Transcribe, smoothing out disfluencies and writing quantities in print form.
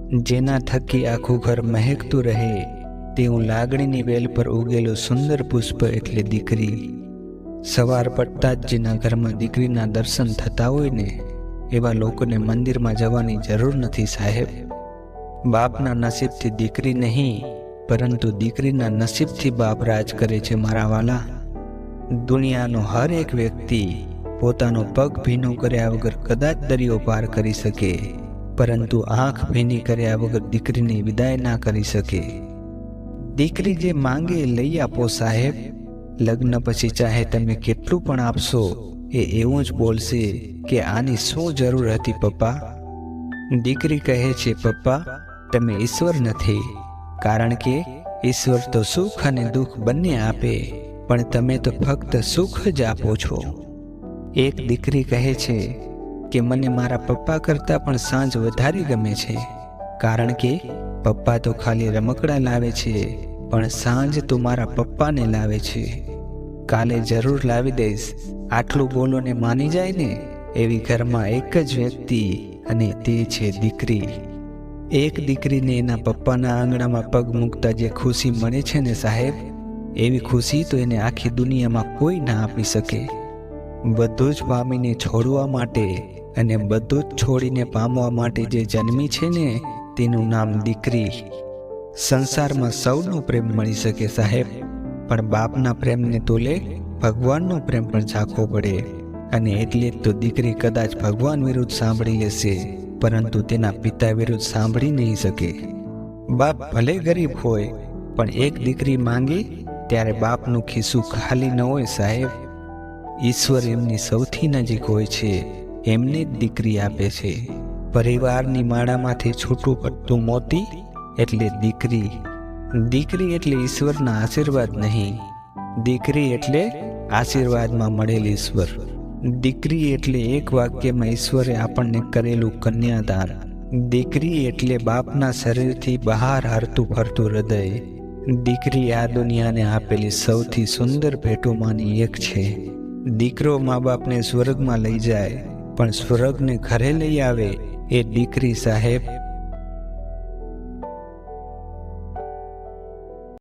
જેના થકી આખું ઘર મહેકતું રહે તેવું લાગણીની વેલ પર ઉગેલું સુંદર પુષ્પ એટલે દીકરી. સવાર પડતા જ જેના ઘરમાં દીકરીના દર્શન થતા હોય ને એવા લોકોને મંદિરમાં જવાની જરૂર નથી સાહેબ. બાપના નસીબથી દીકરી નહીં, પરંતુ દીકરીના નસીબથી બાપ રાજ કરે છે મારા વાલા. દુનિયાનો હર એક વ્યક્તિ પોતાનો પગ ભીનો કર્યા વગર કદાચ દરિયો પાર કરી શકે, પરંતુ આંખ ભીની કર્યા વગર દીકરીની વિદાય ના કરી શકે. દીકરી જે માંગે લઈ આપો સાહેબ. લગ્ન પછી ચાહે તમે કેટલું પણ આપશો એ એવું જ બોલશે કે આની શું જરૂર હતી પપ્પા. દીકરી કહે છે, પપ્પા તમે ઈશ્વર નથી, કારણ કે ઈશ્વર તો સુખ અને દુઃખ બંને આપે, પણ તમે તો ફક્ત સુખ જ આપો છો. એક દીકરી કહે છે કે મને મારા પપ્પા કરતાં પણ સાંજ વધારે ગમે છે, કારણ કે પપ્પા તો ખાલી રમકડા લાવે છે, પણ સાંજ તો મારા પપ્પાને લાવે છે. કાલે જરૂર લાવી દઈશ, આટલું બોલોને માની જાય ને એવી ઘરમાં એક જ વ્યક્તિ, અને તે છે દીકરી. એક દીકરીને એના પપ્પાના આંગણામાં પગ મૂકતા જે ખુશી મળે છે ને સાહેબ, એવી ખુશી તો એને આખી દુનિયામાં કોઈ ના આપી શકે. બધું જ પામીને છોડવા માટે અને બધું જ છોડીને પામવા માટે જે જન્મી છે ને તેનું નામ દીકરી. સંસારમાં સૌનો પ્રેમ મળી શકે સાહેબ, પણ બાપના પ્રેમને તોલે ભગવાનનો પ્રેમ પણ ઝાંખવો પડે. અને એટલે જ તો દીકરી કદાચ ભગવાન વિરુદ્ધ સાંભળી લેશે, પરંતુ તેના પિતા વિરુદ્ધ સાંભળી નહીં શકે. બાપ ભલે ગરીબ હોય, પણ એક દીકરી માંગે ત્યારે બાપનું ખિસ્સું ખાલી ન હોય સાહેબ. ઈશ્વર એમની સૌથી નજીક હોય છે, એમને જ દીકરી આપે છે. પરિવારની માળામાંથી છૂટું પડતું મોતી એટલે દીકરી. દીકરી એટલે ઈશ્વરના આશીર્વાદ નહીં, દીકરી એટલે આશીર્વાદમાં મળેલ ઈશ્વર. દીકરી એટલે એક વાક્યમાં ઈશ્વરે આપણને કરેલું કન્યાદાન. દીકરી એટલે બાપના શરીરથી બહાર હરતું ફરતું હૃદય. દીકરી આ દુનિયાને આપેલી સૌથી સુંદર ભેટોમાંની એક છે. દીકરો મા બાપને સ્વર્ગમાં લઈ જાય, પણ સ્વર્ગને ઘરે લઈ આવે એ દીકરી સાહેબ.